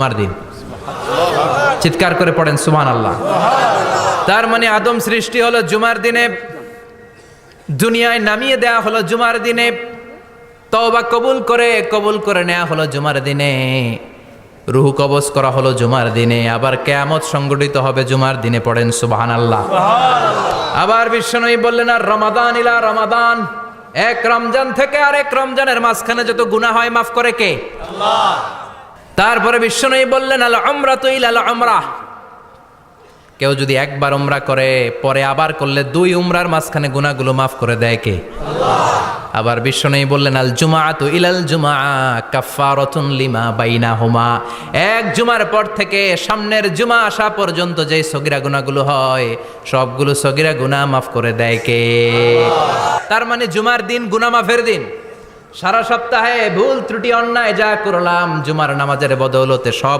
জুমার দিন। চিৎকার করে পড়েন সুবহানাল্লাহ। তার মানে আদম সৃষ্টি হলো জুমার দিনে, দুনিয়ায় নামিয়ে দেয়া হলো জুমার দিনে, তওবা কবুল করে নেওয়া হলো জুমার দিনে, রূহ কবজ করা হলো জুমার দিনে, আবার কিয়ামত সংগঠিত হবে জুমার দিনে। পড়েন সুবহানাল্লাহ। আবার বিশ্বনবী বললেন, আর রমাদান ইলা রমাদান, এক রমজান থেকে আরেক রমজানের মাঝখানে যত গুনাহ হয় মাফ করে কে? আল্লাহ। তারপরে বিশ্বনবী বললেন, আল উমরাতু ইলাল উমরাহ, কেউ যদি একবার উমরা করে পরে আবার করলে দুই উমরার মাঝখানে গুনাহগুলো মাফ করে দেয় কে? আল্লাহ। আবার বিশ্বনবী বললেন, আল জুমাআতু ইলাল জুমআ কাফফারাতুন লিমা বাইনাহুমা, এক জুমার পর থেকে সামনের জুমা আসা পর্যন্ত যে সগীরা গুনাহগুলো হয় সবগুলো সগীরা গুনাহ মাফ করে দেয় কে? তার মানে জুমার দিন গুনাহ মাফের দিন। সারা সপ্তাহে ভুল ত্রুটি অন্যায় যা করলাম জুমার নামাজের বদৌলতে সব